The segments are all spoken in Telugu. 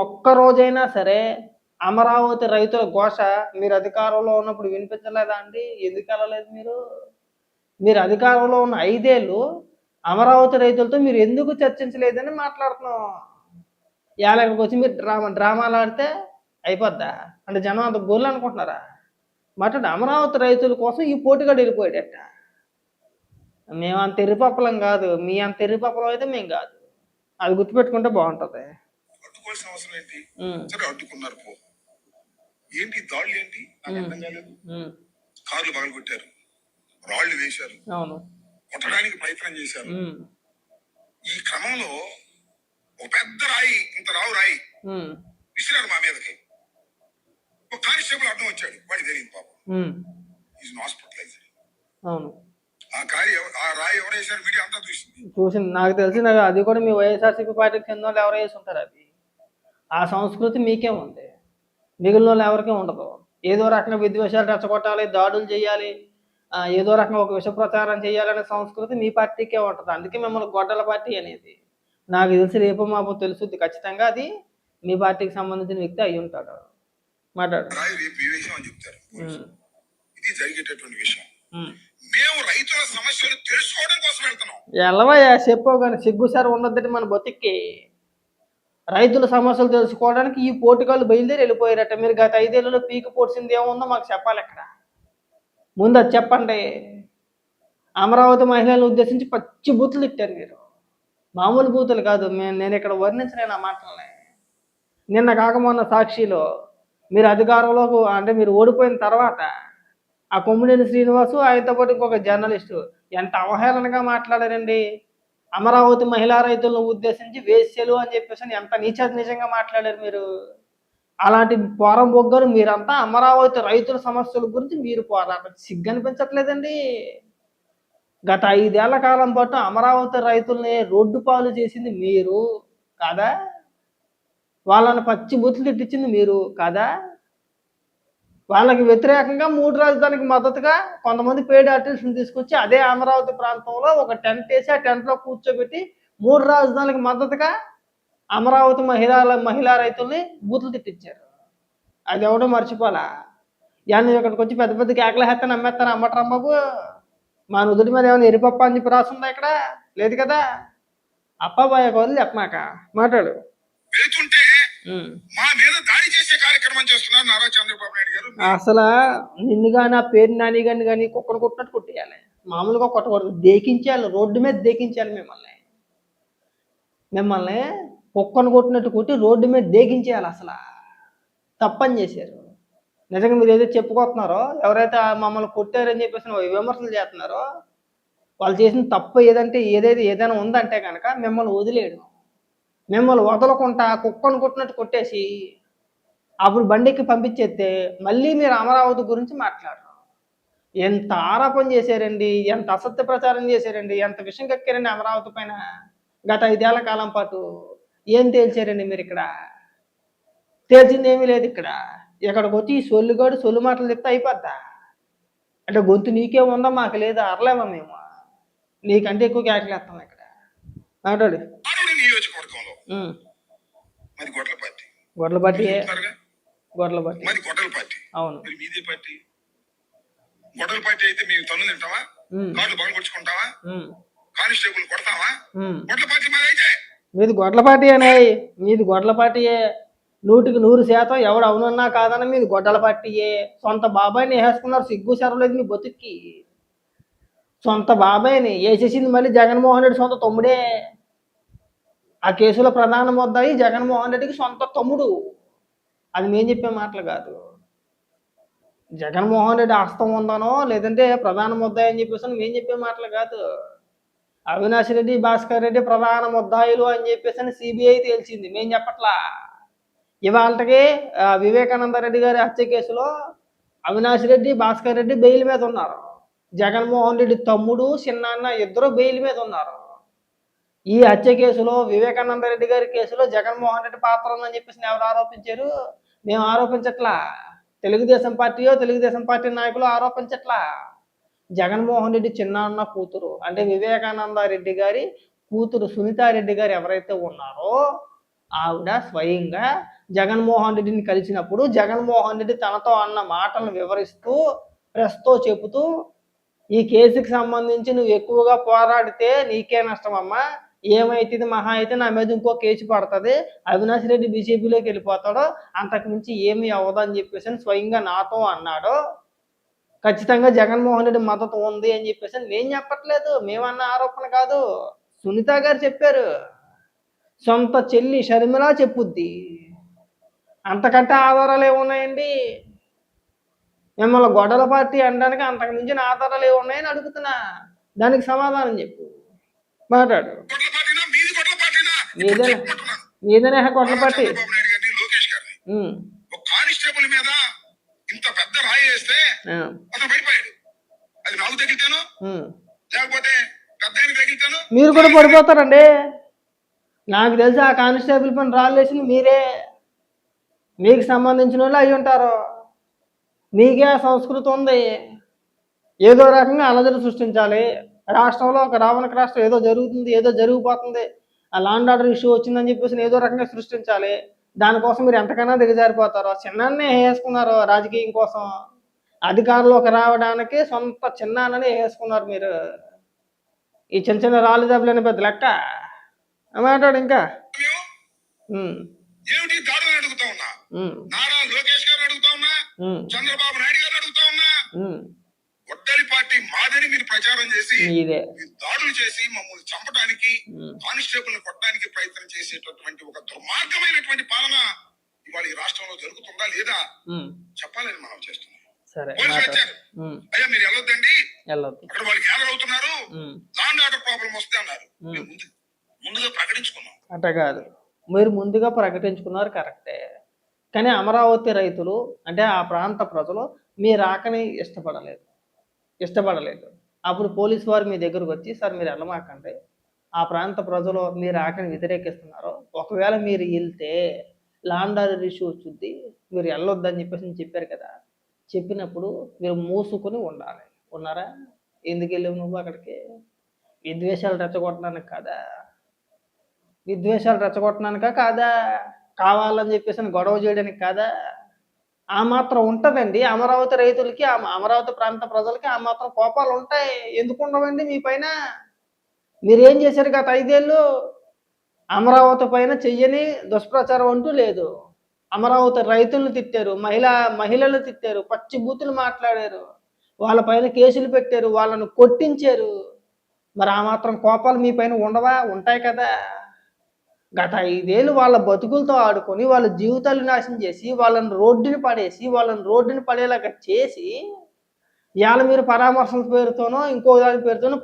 ఒక్క రోజైనా సరే అమరావతి రైతుల ఘోష మీరు అధికారంలో ఉన్నప్పుడు వినిపించలేదా అండి? ఎందుకు ఎళ్ళలేదు మీరు? మీరు అధికారంలో ఉన్న 5 ఏళ్ళు అమరావతి రైతులతో మీరు ఎందుకు చర్చించలేదని మాట్లాడుతున్నాం. ఇయాల ఇక్కడికొచ్చి మీరు డ్రామాలాడితే అయిపోద్దా? అంటే జనం అంత గొర్రెలనుకుంటున్నారా? మాట్లాడు అమరావతి రైతుల కోసం ఈ పోటుగాడు ఎళ్ళిపోయాడట. మేమంత ఎర్రిపప్పలం గాదు. మీ అంత ఎర్రిపప్పలం అయితే మేము గాదు. అది గుర్తుపెట్టుకుంటే బావుంటది. అడ్డుకోవాల్సిన అవసరం ఏంటి? హ్మ్. సరే అడ్డుకున్నారు పో. ఏంటి దాడులు ఏంటి? నాకు అర్థం కాలేదు. కార్లు పగలగొట్టారు, రాళ్లు వేశారు, అవును. కొట్టడానికి ప్రయత్నం చేశారు. హ్మ్. ఈ క్రమంలో ఒక పెద్ద రాయి, ఇంత రాయి విసిరాడు మా మీదకి. ఒక కానిస్టేబుల్ అడ్డం వచ్చాడు, వాడికి తెలియదు పాపం. Is hospitalised. అవును. ఆ రాయి ఎవరేసారు మీడియా అంతా చూసింది. చూసింది. నాకు తెలిసి అది కూడా మీ వైఎస్ఆర్సీపీ పార్టీకి చెందినోళ్ళు ఎవరో వేసి ఉంటారు అది. ఆ సంస్కృతి మీకే ఉంది. మిగిలినోళ్ళు ఎవరికీ ఉండదు. ఏదో రకంగా విద్వేషాలు రెచ్చగొట్టాలి, దాడులు చేయాలి, ఏదో రకంగా ఒక విష ప్రచారం చేయాలనే సంస్కృతి మీ పార్టీకే ఉంటది. అందుకే మిమ్మల్ని గొడ్డల పార్టీ అనేది. నాకు తెలిసి రేపో మాపో తెలుసుద్ది ఖచ్చితంగా అది మీ పార్టీకి సంబంధించిన వ్యక్తి అయి ఉంటాడు. మాట్లాడు. రాయి రేపు ఈ విషయం అని చెప్తారు. ఇది జరిగేటటువంటి విషయం. మేము రైతుల సమస్యలు తెలుసుకోవడం కోసం వెళ్తున్నాం. ఎలవయ్యా చెప్పో కానీ సిగ్గుసారి ఉండొద్దంటే మన బతికి. రైతుల సమస్యలు తెలుసుకోవడానికి ఈ పోటుగాళ్ళు బయలుదేరి వెళ్ళిపోయారట. మీరు గత 5 ఏళ్లలో పీకి పొడిచింది ఏముందో మాకు చెప్పాలి ఇక్కడ. ముందు అది చెప్పండి. అమరావతి మహిళలను ఉద్దేశించి పచ్చి బూతులు తిట్టారు మీరు. మామూలు బూతులు కాదు. నేను ఇక్కడ వర్ణించలేను ఆ మాటల్ని. నిన్న కాక మొన్న సాక్షిలో మీరు అధికారంలోకి అంటే మీరు ఓడిపోయిన తర్వాత ఆ కొమ్మినేని శ్రీనివాసు ఆయనతో పాటు ఇంకొక జర్నలిస్టు ఎంత అవహేళనగా మాట్లాడారండి. అమరావతి మహిళా రైతులను ఉద్దేశించి వేశ్యలు అని చెప్పేసి ఎంత నీచంగా మాట్లాడారు మీరు. అలాంటి పోరం బొగ్గలు మీరంతా అమరావతి రైతుల సమస్యల గురించి మీరు పోరాటం సిగ్గనిపించట్లేదండి. గత 5 ఏళ్ల కాలం పాటు అమరావతి రైతుల్ని రోడ్డు పాలు చేసింది మీరు కాదా? వాళ్ళని పచ్చి బూతులు తిట్టించింది మీరు కాదా? వాళ్ళకి వ్యతిరేకంగా 3 రాజధానికి మద్దతుగా కొంతమంది పెయిడ్ ఆర్టిస్టులను తీసుకొచ్చి అదే అమరావతి ప్రాంతంలో ఒక టెంట్ వేసి ఆ టెంట్లో కూర్చోబెట్టి 3 రాజధానికి మద్దతుగా అమరావతి మహిళా రైతుల్ని బూతులు తిట్టించారు. అది ఎవడో మర్చిపోలా. నువ్వు ఇక్కడికి వచ్చి పెద్ద పెద్ద కేకలు వేస్తే నమ్మేస్తాను అమ్మటరా బాబు. మా నుదుటి మీద ఏమైనా ఎరిపప్ప అని చెప్పి రాస్తుందా ఇక్కడ? లేదు కదా. అప్పాబాయ కోరులు చెప్పమాక మాట్లాడు. వెళ్తుంటే మా మీద దాడి చేసే కార్యక్రమం చేస్తున్నారు నారా చంద్రబాబు నాయుడు గారు. అసలు నిన్ను కానీ ఆ పేరు నాని కానీ కుక్కను కొట్టినట్టు కొట్టేయాలి. మామూలుగా కొట్టకూడదు, దేకించాలి, రోడ్డు మీద దేకించాలి. మిమ్మల్ని కుక్కను కొట్టినట్టు కొట్టి రోడ్డు మీద దేకించేయాలి. అసలు తప్పని చేశారు. నిజంగా మీరు ఏదైతే చెప్పుకుంటున్నారో, ఎవరైతే మమ్మల్ని కొట్టారని చెప్పేసి విమర్శలు చేస్తున్నారో వాళ్ళు చేసిన తప్పు ఏదైనా ఉందంటే కనుక మిమ్మల్ని వదిలేయడం. మిమ్మల్ని వదలకుండా కుక్కను కొట్టినట్టు కొట్టేసి అప్పుడు బండికి పంపించేస్తే మళ్ళీ మీరు అమరావతి గురించి మాట్లాడరు. ఎంత ఆరోపణ చేశారండి, ఎంత అసత్య ప్రచారం చేశారండి, ఎంత విషయం కక్కారండి అమరావతి పైన గత 5 ఏళ్ల కాలం పాటు. ఏం తేల్చారండి మీరు ఇక్కడ? తేల్చింది ఏమీ లేదు ఇక్కడ. ఇక్కడికి వచ్చి ఈ సొల్లు మాటలు చెప్తే అయిపోద్దా? అంటే గొంతు నీకే ఉందా, మాకు లేదా? అరలేమా మేము? నీకంటే ఎక్కువ కేకలేస్తాం ఇక్కడ. మాట్లాడు. నియోజకవర్గంలో మరి గొడ్ల పార్టీ. గొడ్ల పార్టీ. మరి గొడ్డల పార్టీ. అవును. మరి మీదే పార్టీ. గొడ్డల పార్టీ అయితే మేము తన్నులు తింటావా? కార్లు పగలగొట్టుకుంటావా? కానిస్టేబుల్ కొడతావా? గొడ్ల పార్టీ మరి అయితే మీది గొడ్ల పార్టీ అనే. మీది గొడ్ల పార్టీయే. 100కి 100% ఎవడు అవునన్నా కాదన్నా మీది గొడ్డల పార్టీయే. సొంత బాబాయిని వేసేసుకున్నారు. సిగ్గు శరలేదు మీ బతుక్కి. సొంత బాబాయిని వేసేసింది మళ్ళీ జగన్మోహన్ రెడ్డి సొంత తమ్ముడే. ఆ కేసులో ప్రధాన ముద్దాయి జగన్మోహన్ రెడ్డికి సొంత తమ్ముడు. అది మేము చెప్పే మాటలు కాదు. జగన్మోహన్ రెడ్డి హస్తం ఉందనో లేదంటే ప్రధాన ముద్దాయి అని చెప్పేసి మేము చెప్పే మాటలు కాదు. అవినాష్ రెడ్డి, భాస్కర్ రెడ్డి ప్రధాన ముద్దాయిలు అని చెప్పేసి సిబిఐ తేల్చింది, మేము చెప్పట్లా. ఇవాళకి వివేకానంద రెడ్డి గారి హత్య కేసులో అవినాష్ రెడ్డి, భాస్కర్ రెడ్డి బెయిల్ మీద ఉన్నారు. జగన్మోహన్ రెడ్డి తమ్ముడు, చిన్నాన్న ఇద్దరు బెయిల్ మీద ఉన్నారు. ఈ హత్య కేసులో, వివేకానంద రెడ్డి గారి కేసులో జగన్మోహన్ రెడ్డి పాత్ర ఉందని చెప్పేసి ఎవరు ఆరోపించారు? మేము ఆరోపించట్లా. తెలుగుదేశం పార్టీ నాయకులు ఆరోపించట్లా. జగన్మోహన్ రెడ్డి చిన్నాన్న కూతురు అంటే వివేకానంద రెడ్డి గారి కూతురు సునీతారెడ్డి గారు ఎవరైతే ఉన్నారో ఆవిడ స్వయంగా జగన్మోహన్ రెడ్డిని కలిసినప్పుడు జగన్మోహన్ రెడ్డి తనతో అన్న మాటలను వివరిస్తూ ప్రెస్తో చెబుతూ ఈ కేసుకి సంబంధించి నువ్వు ఎక్కువగా పోరాడితే నీకే నష్టమమ్మా, ఏమైతుంది మహా అయితే నా మీద ఇంకో కేసు పడుతుంది, అవినాష్ రెడ్డి బీజేపీలోకి వెళ్ళిపోతాడో అంతకు మించి ఏమీ అవ్వదని చెప్పేసి స్వయంగా నాతో అన్నాడు. ఖచ్చితంగా జగన్మోహన్ రెడ్డి మద్దతు ఉంది అని చెప్పేసి నేను చెప్పట్లేదు, మేమన్న ఆరోపణ కాదు, సునీత గారు చెప్పారు. సొంత చెల్లి షర్మిల చెప్పుద్ది. అంతకంటే ఆధారాలు ఏమున్నాయండి? మిమ్మల్ని గొడవల పార్టీ అనడానికి అంతకు మించిన ఆధారాలు ఏమున్నాయని అడుగుతున్నా. దానికి సమాధానం చెప్పు, మాట్లాడు. ఏదైనా గొడవల పార్టీ కానిస్టేబుల్ మీద ఇంత పెద్ద రాయి వేస్తే అతను పడిపోయాడు. అది నాకు తగిలితాను, లేకపోతే పెద్ద తగిలితాను, మీరు కూడా పడిపోతారండి. నాకు తెలిసి ఆ కానిస్టేబుల్ పైన రాళ్ళు వేసింది మీరే. మీకు సంబంధించిన వాళ్ళు అయి ఉంటారు. మీకే ఆ సంస్కృతి ఉంది. ఏదో రకంగా అలజడి సృష్టించాలి. రాష్ట్రంలో ఒక రావణక రాష్ట్రం ఏదో జరుగుతుంది, ఏదో జరిగిపోతుంది, ఆ లాండ్ ఆర్డర్ ఇష్యూ వచ్చిందని చెప్పేసి ఏదో రకంగా సృష్టించాలి. దానికోసం మీరు ఎంతకైనా దిగజారిపోతారో. చిన్నాన్నే వేసుకున్నారు రాజకీయం కోసం. అధికారంలోకి రావడానికి సొంత చిన్నాన్నని వేసుకున్నారు మీరు. ఈ చిన్న చిన్న రాళ్ళు దెబ్బలని పెద్ద లెక్క మాట్లాడు. ఇంకా ఏమిటి దాడులు అడుగుతా ఉన్నా, నారా లోకేష్ గారు అడుగుతా ఉన్నా, చంద్రబాబు నాయుడు గారు అడుగుతా ఉన్నా, ఒడ్డలి పార్టీ మాదని మీరు ప్రచారం చేసి దాడులు చేసి మమ్మల్ని చంపడానికి, కానిస్టేబుల్ కొట్టడానికి ప్రయత్నం చేసేటటువంటి ఒక దుర్మార్గమైనటువంటి పాలన ఇవాళ ఈ రాష్ట్రంలో జరుగుతుందా లేదా చెప్పాలని మనం చేస్తున్నాం. పోలీసులు వచ్చారు, అయ్యా మీరు వెళ్ళొద్దండి, అక్కడ వాళ్ళు గ్యాదర్ అవుతున్నారు, లాండ్ ఆర్డర్ ప్రాబ్లం వస్తే అన్నారు. ముందుగా ప్రకటించుకున్నాం. అట్ట కాదు, మీరు ముందుగా ప్రకటించుకున్నారు కరెక్టే. కానీ అమరావతి రైతులు అంటే ఆ ప్రాంత ప్రజలు మీ రాకని ఇష్టపడలేదు. అప్పుడు పోలీసు వారు మీ దగ్గరకు వచ్చి, సార్ మీరు వెళ్ళమాకండి, ఆ ప్రాంత ప్రజలు మీ రాకని వ్యతిరేకిస్తున్నారు, ఒకవేళ మీరు వెళ్తే లాండ్ ఆర్డర్ ఇష్యూ వచ్చింది, మీరు వెళ్ళొద్దని చెప్పేసి చెప్పారు కదా. చెప్పినప్పుడు మీరు మూసుకొని ఉండాలి. ఉన్నారా? ఎందుకు వెళ్ళావు నువ్వు అక్కడికి? విద్వేషాలు రెచ్చగొట్టడానికి కాదా? కావాలని చెప్పేసి గొడవ చేయడానికి కాదా? ఆ మాత్రం ఉంటుందండి అమరావతి రైతులకి, అమరావతి ప్రాంత ప్రజలకి ఆ మాత్రం కోపాలు ఉంటాయి. ఎందుకు ఉండవండి మీ పైన? మీరేం చేశారు గత 5 ఏళ్ళు? అమరావతి పైన చెయ్యని దుష్ప్రచారం అంటూ లేదు. అమరావతి రైతులను తిట్టారు, మహిళలు తిట్టారు, పచ్చి బూతులు మాట్లాడారు, వాళ్ళ పైన కేసులు పెట్టారు, వాళ్ళను కొట్టించారు. మరి ఆ మాత్రం కోపాలు మీ పైన ఉండవా? ఉంటాయి కదా. గత 5 ఏళ్ళు వాళ్ళ బతుకులతో ఆడుకొని వాళ్ళ జీవితాలు నాశనం చేసి వాళ్ళని రోడ్డుని పడేలాగా చేసి ఇవాళ మీరు పరామర్శల పేరుతోనో ఇంకో దాని పేరుతోనో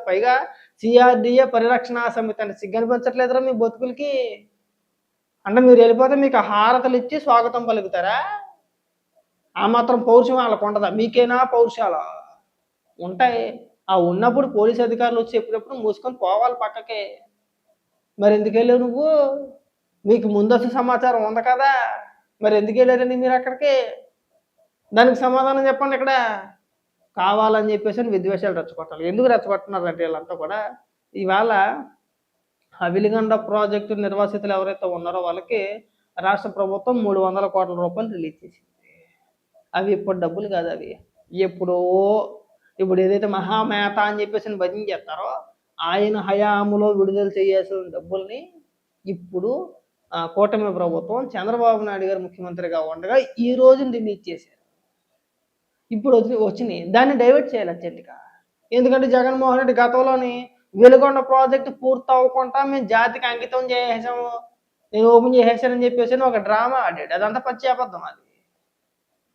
పైగా సిఆర్డిఏ పరిరక్షణ సమితి అంటే సిగ్గనిపించట్లేదురా మీ బతుకులకి? అంటే మీరు వెళ్ళిపోతే మీకు హారతలు ఇచ్చి స్వాగతం పలుకుతారా? ఆ మాత్రం పౌరుషం వాళ్ళకు ఉండదా? మీకేనా పౌరుషాలు ఉంటాయి. ఆ ఉన్నప్పుడు పోలీసు అధికారులు వచ్చి ఎప్పుడెప్పుడు మూసుకొని పోవాలి పక్కకే. మరి ఎందుకు వెళ్ళావు నువ్వు? మీకు ముందస్తు సమాచారం ఉంది కదా, మరి ఎందుకు వెళ్ళారండి మీరు అక్కడికి? దానికి సమాధానం చెప్పండి. ఇక్కడ కావాలని చెప్పేసి విద్వేషాలు రెచ్చగొట్టాలి. ఎందుకు రెచ్చగొట్టున్నారంటే వీళ్ళంతా కూడా ఇవాళ అవిలిగండ ప్రాజెక్టు నిర్వాసితులు ఎవరైతే ఉన్నారో వాళ్ళకి రాష్ట్ర ప్రభుత్వం 300 కోట్ల రూపాయలు రిలీజ్ చేసింది. అవి ఇప్పుడు డబ్బులు కాదు, అవి ఎప్పుడో ఇప్పుడు ఏదైతే మహామేత అని చెప్పేసి భజన చేస్తారో ఆయన హయాములో విడుదల చేయాల్సిన డబ్బుల్ని ఇప్పుడు కూటమి ప్రభుత్వం చంద్రబాబు నాయుడు గారు ముఖ్యమంత్రిగా ఉండగా ఈ రోజుని రిలీజ్ చేశారు. ఇప్పుడు వచ్చినాయి, దాన్ని డైవర్ట్ చేయాలి అర్జెంటుగా. ఎందుకంటే జగన్మోహన్ రెడ్డి గతంలోని వెలుగొండ ప్రాజెక్టు పూర్తి అవ్వకుండా మేము జాతికి అంకితం చేసేసాము, నేను ఓపెన్ చేసేసానని చెప్పేసి ఒక డ్రామా ఆడాడు. అదంతా పచ్చి అబద్ధం. అది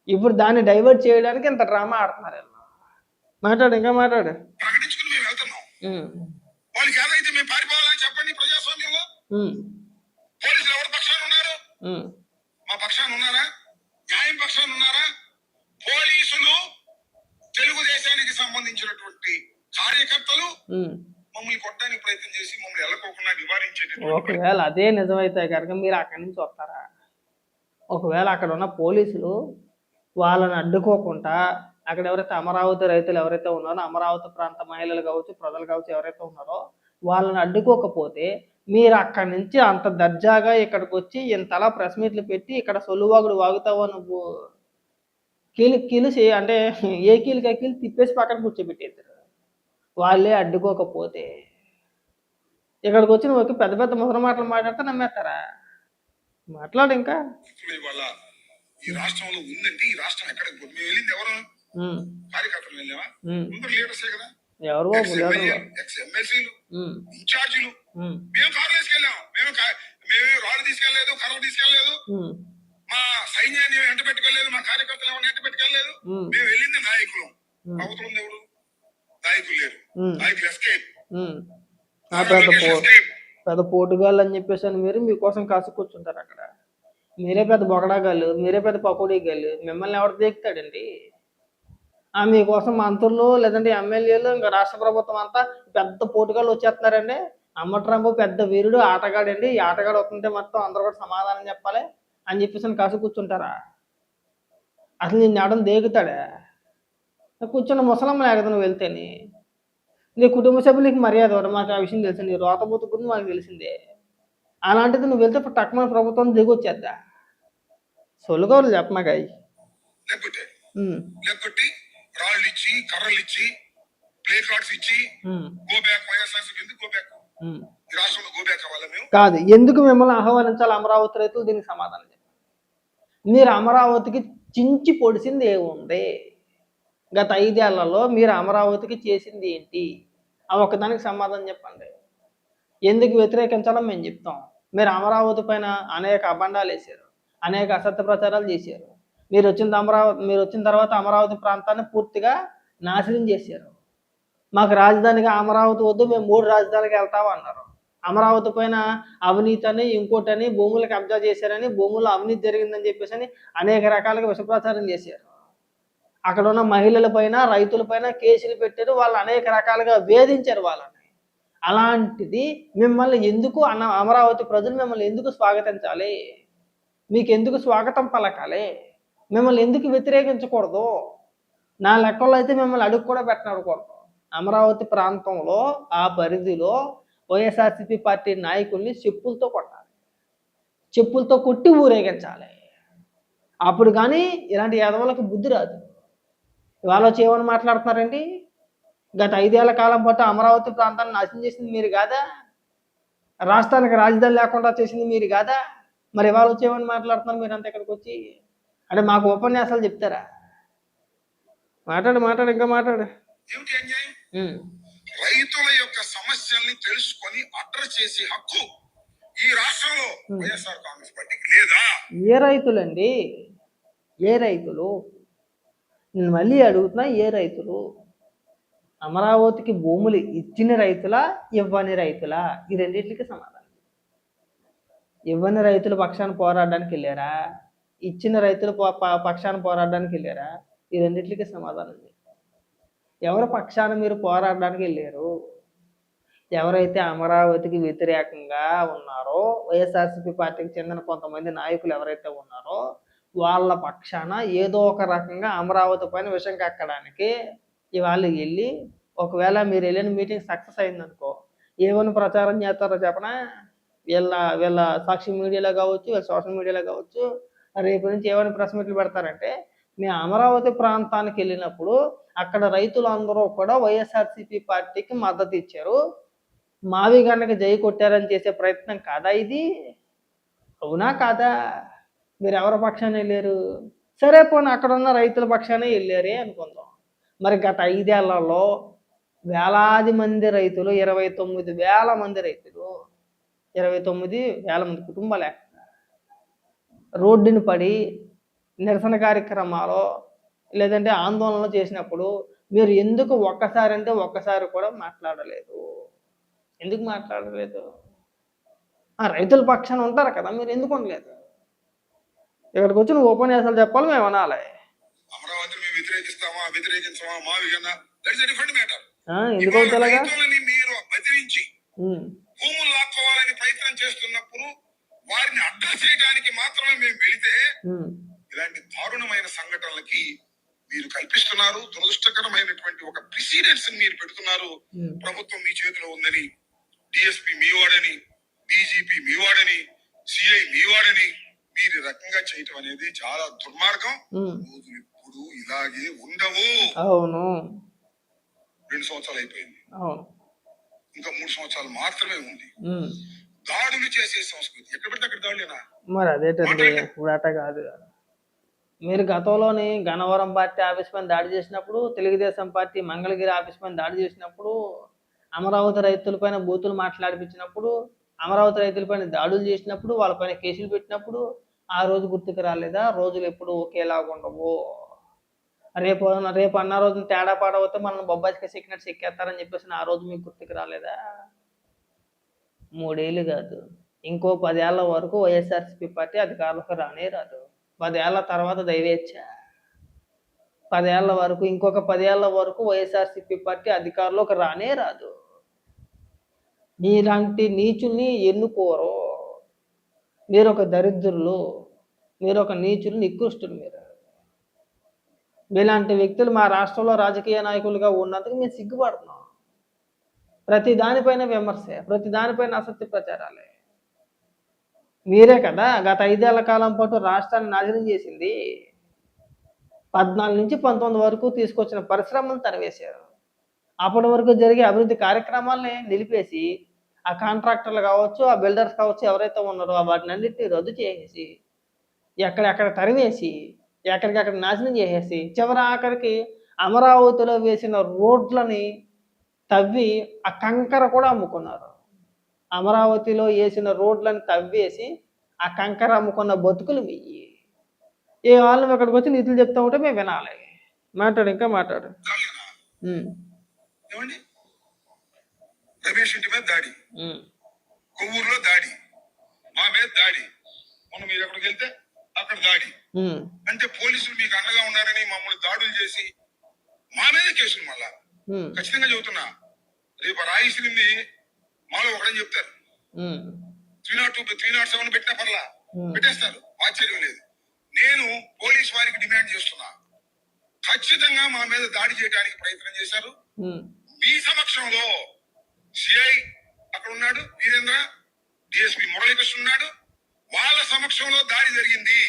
ఇప్పుడు దాన్ని డైవర్ట్ చేయడానికి ఇంత డ్రామా ఆడుతున్నారు. మాట్లాడు, ఇంకా మాట్లాడు. వాళ్ళకి ఏదైతే మేము పారిపోవాలని చెప్పండి. ప్రజాస్వామ్యంలో పోలీసులు ఎవరి పక్షాన ఉన్నారు? మా పక్షాన ఉన్నారా? న్యాయం పక్షాన ఉన్నారా? పోలీసులు తెలుగుదేశానికి సంబంధించినటువంటి కార్యకర్తలు మమ్మల్ని కొట్టడానికి ప్రయత్నం చేసి మమ్మల్ని వెళ్ళకోకుండా నివారించేటటువంటి, ఒకవేళ అదే నిజమైతే కనుక మీరు అక్కడి నుంచి వస్తారా? ఒకవేళ అక్కడ ఉన్న పోలీసులు వాళ్ళని అడ్డుకోకుండా అక్కడ ఎవరైతే అమరావతి రైతులు ఎవరైతే ఉన్నారో, అమరావతి ప్రాంత మహిళలు కావచ్చు, ప్రజలు కావచ్చు, ఎవరైతే ఉన్నారో వాళ్ళని అడ్డుకోకపోతే మీరు అక్కడి నుంచి అంత దర్జాగా ఇక్కడికి వచ్చి ఇంతలా ప్రెస్ మీట్లు పెట్టి ఇక్కడ సొల్లువాగుడు వాగుతావా నువ్వు? కీలు అంటే ఏ కీలుకి ఆ కీలు తిప్పేసి పక్కన కూర్చోబెట్టేద్దరు వాళ్ళే అడ్డుకోకపోతే. ఇక్కడికి వచ్చి నువ్వు పెద్ద పెద్ద ముసలి మాటలు మాట్లాడితే నమ్మేస్తారా? మాట్లాడు ఇంకా. ఇవాళ ఈ రాష్ట్రంలో ఉందంటే ఈ రాష్ట్రం ఎక్కడికి పోతుంది? మేము వెళ్ళింది ఎవరు? కార్యకర్తలు వెళ్ళామా? ముందు లీడర్సే కదా. ఎవరు ఎక్స్ ఎమ్మెల్సీలు, ఇన్ఛార్జీలు. మేము కారు తీసుకెళ్ళాం. మేము రాళ్ళు తీసుకెళ్లేదు, కర్ర తీసుకెళ్లేదు, మా సైన్యాన్ని వెంట పెట్టుకెళ్లేదు, మా కార్యకర్తలు ఎవరిని వెంట పెట్టుకెళ్లేదు. మేము వెళ్ళింది నాయకులు. అవతల ఉంది ఎవరు? నాయకులు లేరు. నాయకులు ఎస్కేప్. పెద్ద పోటుగాళ్ళు అని చెప్పేసి అని మీకోసం కాసు కూర్చుంటారు అక్కడ. మీరే పెద్ద బొగడాగాళ్ళు, మీరే పెద్ద పకోడీగాళ్ళు. మిమ్మల్ని ఎవరు దేకుతాడండి? మీకోసం మంత్రులు లేదంటే ఎమ్మెల్యేలు ఇంకా రాష్ట్ర ప్రభుత్వం అంతా పెద్ద పోటుగాళ్ళు వచ్చేస్తున్నారండి. అమ్మట్రాంబు పెద్ద వీరుడు ఆటగాడండి, ఈ ఆటగాడు వస్తుంటే మొత్తం అందరూ కూడా సమాధానం చెప్పాలి అని చెప్పేసి కాసు కూర్చుంటారా? అసలు నిన్ను ఎవడం దేగుతాడా? కూర్చున్న ముసలమ్మ లేకదా నువ్వు వెళ్తేని? నీ కుటుంబ సభ్యులకి మర్యాద ఎవరు? మాకు ఆ విషయం తెలుసు. నీ రోతబూతు గురించి మాకు తెలిసిందే. అలాంటిది నువ్వు వెళ్తే ఇప్పుడు టక్మన్ ప్రభుత్వం దిగొచ్చేద్దా? సొలుగోలు చెప్పమాకాయ రాళ్ళు ఇచ్చి, కర్రలు ఇచ్చి, ప్లే కార్డ్స్ ఇచ్చి గో బ్యాక్ వైఎస్ఆర్సీపీ ఎందుకు గో బ్యాక్? ఈ రాష్ట్రంలో గో బ్యాక్ అవ్వాలా మేము? కాదు, ఎందుకు మిమ్మల్ని ఆహ్వానించాలి అమరావతి రైతులు? దీనికి సమాధానం చెప్పండి. మీరు అమరావతికి చించి పొడిచింది ఏముంది? గత 5 ఏళ్లలో మీరు అమరావతికి చేసింది ఏంటి? ఆ ఒక్కదానికి సమాధానం చెప్పండి. ఎందుకు వ్యతిరేకించాలో మేము చెప్తాం. మీరు అమరావతి పైన అనేక అబండాలు వేసారు, అనేక అసత్య ప్రచారాలు చేశారు. మీరు వచ్చిన తర్వాత అమరావతి ప్రాంతాన్ని పూర్తిగా నాశనం చేశారు. మాకు రాజధానిగా అమరావతి వద్దు, మేము 3 రాజధానికి వెళ్తాము అన్నారు. అమరావతి పైన అవినీతి అని, ఇంకోటని, భూములు కబ్జా చేశారని, భూముల్లో అవినీతి జరిగిందని చెప్పేసి అని అనేక రకాలుగా విషప్రచారం చేశారు. అక్కడ ఉన్న మహిళల పైన, రైతుల పైన కేసులు పెట్టారు. వాళ్ళు అనేక రకాలుగా వేధించారు వాళ్ళని. అలాంటిది మిమ్మల్ని ఎందుకు అమరావతి ప్రజలు మిమ్మల్ని ఎందుకు స్వాగతించాలి? మీకు ఎందుకు స్వాగతం పలకాలి? మిమ్మల్ని ఎందుకు వ్యతిరేకించకూడదు? నా లెక్కల్లో అయితే మిమ్మల్ని అడుగు కూడా పెట్టనకూడదు. అమరావతి ప్రాంతంలో ఆ పరిధిలో వైఎస్ఆర్సీపీ పార్టీ నాయకుల్ని చెప్పులతో కొట్టాలి, చెప్పులతో కొట్టి ఊరేగించాలి. అప్పుడు కానీ ఇలాంటి యాదవులకు బుద్ధి రాదు. ఇవాళ వచ్చి ఏమని మాట్లాడుతున్నారండి? గత 5 ఏళ్ల కాలం పాటు అమరావతి ప్రాంతాన్ని నాశనం చేసింది మీరు కాదా? రాష్ట్రానికి రాజధాని లేకుండా చేసింది మీరు కాదా? మరి ఇవాళ వచ్చి ఏమని మాట్లాడుతున్నారు మీరంతా ఇక్కడికి వచ్చి? అంటే మాకు ఉపన్యాసాలు చెప్తారా? మాట్లాడు ఇంకా మాట్లాడు. ఏమిటి అన్యాయం? రైతుల యొక్క సమస్యల్ని తెలుసుకొని అడ్రస్ చేసే హక్కు ఈ రాష్ట్రంలో వైఎస్ఆర్ కాంగ్రెస్ పార్టీకి లేదా? ఏ రైతులండి? ఏ రైతులు? నేను మళ్ళీ అడుగుతున్నా, ఏ రైతులు? అమరావతికి భూములు ఇచ్చిన రైతులా, ఇవ్వని రైతులా? ఈ రెండింటికి సమాధానం. ఇవ్వని రైతుల పక్షాన పోరాడడానికి వెళ్ళారా? ఇచ్చిన రైతుల పక్షాన పోరాడడానికి వెళ్ళారా? ఈ రెండింటికి సమాధానం. ఎవరి పక్షాన మీరు పోరాడడానికి వెళ్ళారు? ఎవరైతే అమరావతికి వ్యతిరేకంగా ఉన్నారో, వైఎస్ఆర్సీపీ పార్టీకి చెందిన కొంతమంది నాయకులు ఎవరైతే ఉన్నారో వాళ్ళ పక్షాన ఏదో ఒక రకంగా అమరావతి పైన విషం కక్కడానికి ఇవాళ వెళ్ళి, ఒకవేళ మీరు వెళ్ళిన మీటింగ్ సక్సెస్ అయిందనుకో, ఏమని ప్రచారం చేస్తారో చెప్పనా? వీళ్ళ సాక్షి మీడియాలో కావచ్చు, వీళ్ళ సోషల్ మీడియాలో కావచ్చు, రేపు నుంచి ఏమని ప్రెస్ మీట్లు పెడతారంటే, మేము అమరావతి ప్రాంతానికి వెళ్ళినప్పుడు అక్కడ రైతులందరూ కూడా వైఎస్ఆర్సీపీ పార్టీకి మద్దతు ఇచ్చారు, మావి గన్నకి జై కొట్టారని చేసే ప్రయత్నం కాదా ఇది? అవునా కాదా? మీరు ఎవరి పక్షాన్ని వెళ్ళారు? సరే పోనీ అక్కడ ఉన్న రైతుల పక్షానే వెళ్ళారే అనుకుందాం. మరి గత 5 ఏళ్లలో వేలాది మంది రైతులు, 29,000 మంది రైతులు, 29,000 మంది కుటుంబాలే రోడ్డుని పడి నిరసన కార్యక్రమాలు లేదంటే ఆందోళనలు చేసినప్పుడు మీరు ఎందుకు ఒక్కసారి కూడా మాట్లాడలేదు? ఎందుకు మాట్లాడలేదు? రైతుల పక్షాన ఉంటారు కదా, మీరు ఎందుకు ఉండలేదు? ఇక్కడికి వచ్చి నువ్వు ఉపన్యాసాలు చెప్పాలి, మేము అనాలి. అమరావతిని మేము వ్యతిరేకిస్తామా, వ్యతిరేకించమా, మావి కన్నా దట్స్ ఎ డిఫరెంట్ మ్యాటర్. ఎందుకు అవుతాగా? మీరు బెదిరించి భూములు లాక్కోవాలని ప్రయత్నం చేస్తున్నప్పుడు వారిని అడ్రస్ చేయడానికి మాత్రమే మేము వెళితే ఇలాంటి దారుణమైన సంఘటనలకి మీరు కల్పిస్తున్నారు. దురదృష్టకరమైనటువంటి ఒక ప్రిసిడెంట్స్ మీరు పెడుతున్నారు. ప్రభుత్వం మీ చేతిలో ఉందని, డిఎస్పీ మీ వాడని, డీజీపీ మీవాడని, సిఐ మీవాడని మీరు ఈ రకంగా చేయటం అనేది చాలా దుర్మార్గం. రోజులు ఎప్పుడు ఇలాగే ఉండవు. అవును 2 సంవత్సరాలు అయిపోయింది, అవును ఇంకా 3 సంవత్సరాలు మాత్రమే ఉంది. దాడులు చేసే సంస్కృతి ఎక్కడ పడితే అక్కడ దాడులేనా? మరి అదేటండి ఇప్పుడు అట కాదు. మీరు గతంలోని గన్నవరం పార్టీ ఆఫీస్ పైన దాడి చేసినప్పుడు, తెలుగుదేశం పార్టీ మంగళగిరి ఆఫీస్ పైన దాడి చేసినప్పుడు, అమరావతి రైతులపైన బూతులు మాట్లాడిపించినప్పుడు, అమరావతి రైతులపైన దాడులు చేసినప్పుడు, వాళ్ళపైన కేసులు పెట్టినప్పుడు ఆ రోజు గుర్తుకు రాలేదా? రోజులు ఎప్పుడు ఒకేలాగా ఉండవు. రేపు రేపు అన్న రోజున తేడా పాడవుతే మనం బొబ్బాయికి సెక్కినట్టు సెక్కేస్తారని చెప్పేసి ఆ రోజు మీకు గుర్తుకు రాలేదా? 3 ఏళ్ళు కాదు, ఇంకో 10 ఏళ్ల వరకు వైఎస్ఆర్సీపీ పార్టీ అధికారంలోకి రానే రాదు. 10 ఏళ్ల తర్వాత దైవేచ్ఛ. 10 ఏళ్ల వరకు, ఇంకొక 10 ఏళ్ల వరకు వైఎస్ఆర్సీపీ పార్టీ అధికారంలోకి రానే రాదు. మీలాంటి నీచుల్ని ఎన్నుకోరు. మీరు ఒక దరిద్రులు, మీరు ఒక నీచులు, నికృష్టులు. మీలాంటి వ్యక్తులు మా రాష్ట్రంలో రాజకీయ నాయకులుగా ఉన్నందుకు మేము సిగ్గుపడుతున్నాం. ప్రతి దానిపైన విమర్శే, ప్రతి దానిపైన అసత్య ప్రచారాలే. మీరే కదా గత 5 ఏళ్ల కాలం పాటు రాష్ట్రాన్ని నాశనం చేసింది. 14 నుంచి 19 వరకు తీసుకొచ్చిన పరిశ్రమలను తరివేశారు. అప్పటి వరకు జరిగే అభివృద్ధి కార్యక్రమాలని నిలిపేసి, ఆ కాంట్రాక్టర్లు కావచ్చు, ఆ బిల్డర్స్ కావచ్చు, ఎవరైతే ఉన్నారో వాటిని అన్నింటినీ రద్దు చేసేసి, ఎక్కడెక్కడ తరివేసి, ఎక్కడికక్కడ నాశనం చేసేసి, చివరి ఆఖరికి అమరావతిలో వేసిన రోడ్లని తవ్వి ఆ కంకర కూడా అమ్ముకున్నారు. అమరావతిలో వేసిన రోడ్లను తవ్వేసి ఆ కంకర అమ్ముకున్న బతుకులు వెయ్యి. ఏ వాళ్ళని ఇక్కడికి వచ్చి నీతులు చెప్తా ఉంటే మేము వినాలి. మాట్లాడు, ఇంకా మాట్లాడు. రమేష్ ఇంటి మీద దాడి, కొవ్వూరులో దాడి, మా మీద దాడి, మొన్న మీరు ఎక్కడికి వెళ్తే అక్కడ దాడి. అంటే పోలీసులు మీకు అండగా ఉన్నారని మమ్మల్ని దాడులు చేసి మా మీద కేసులు. మళ్ళా ఖచ్చితంగా చెబుతున్నా, రేపు రాయిసిని మాలో ఒకడని చెప్తారు. 302, 307 పెట్టినా పర్లా పెట్టేస్తారు, ఆశ్చర్యం లేదు. నేను పోలీస్ వారికి డిమాండ్ చేస్తున్నా, ఖచ్చితంగా మా మీద దాడి చేయడానికి ప్రయత్నం చేశారు. మీ సమక్షంలో సిఐ అక్కడ ఉన్నాడు, వీరేంద్ర, డిఎస్పీ మురళీకృష్ణ ఉన్నాడు, వాళ్ళ సమక్షంలో దాడి జరిగింది,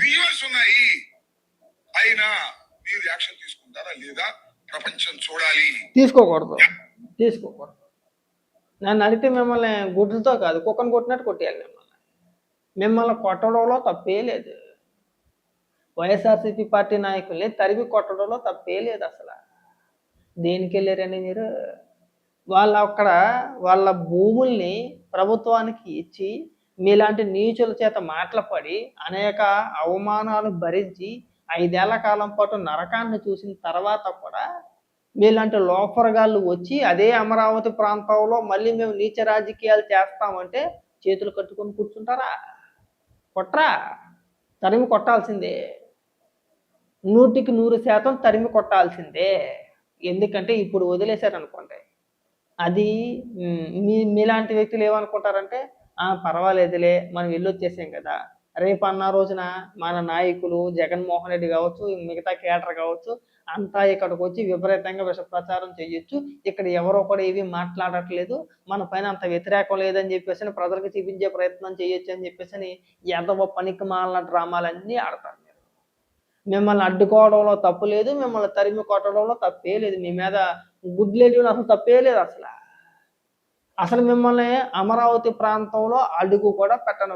విజువల్స్ ఉన్నాయి. అయినా మీరు యాక్షన్ తీసుకుంటారా లేదా ప్రపంచం చూడాలి. తీసుకోకూడదు. నన్ను అడిగితే మిమ్మల్ని గుడ్లతో కాదు, కుక్కను కొట్టినట్టు కొట్టేయాలి. మిమ్మల్ని కొట్టడంలో తప్పే లేదు. వైఎస్ఆర్సీపీ పార్టీ నాయకుల్ని తరిమి కొట్టడంలో తప్పే లేదు. అసలు దేనికి వెళ్ళారని మీరు? వాళ్ళ భూముల్ని ప్రభుత్వానికి ఇచ్చి మీలాంటి నీచుల చేత మాటలపడి అనేక అవమానాలు భరించి 5 ఏళ్ల కాలం పాటు నరకాన్ని చూసిన తర్వాత కూడా మీలాంటి లోఫరగాళ్ళు వచ్చి అదే అమరావతి ప్రాంతంలో మళ్ళీ మేము నీచ రాజకీయాలు చేస్తామంటే చేతులు కట్టుకొని కూర్చుంటారా? కొట్రా, తరిమి కొట్టాల్సిందే. 100కి 100% తరిమి కొట్టాల్సిందే. ఎందుకంటే ఇప్పుడు వదిలేశారనుకోండి, అది మీలాంటి వ్యక్తులు ఏమనుకుంటారంటే పర్వాలేదులే మనం వెళ్ళొచ్చేసాం కదా, రేపు అన్న రోజున మన నాయకులు జగన్మోహన్ రెడ్డి కావచ్చు, మిగతా కేటర్ కావచ్చు, అంతా ఇక్కడికి వచ్చి విపరీతంగా విష ప్రచారం చేయొచ్చు, ఇక్కడ ఎవరో కూడా ఏవి మాట్లాడట్లేదు, మన పైన అంత వ్యతిరేకం లేదని చెప్పేసి ప్రజలకు చూపించే ప్రయత్నం చేయొచ్చు అని చెప్పేసి ఎదవ పనికి మాలిన డ్రామాలన్నీ ఆడతారు. మిమ్మల్ని అడ్డుకోవడంలో తప్పు లేదు, మిమ్మల్ని తరిమి కొట్టడంలో తప్పే లేదు, మీ మీద గుడ్లేడు అసలు తప్పే లేదు. అసలు మిమ్మల్ని అమరావతి ప్రాంతంలో అడుగు కూడా పెట్టను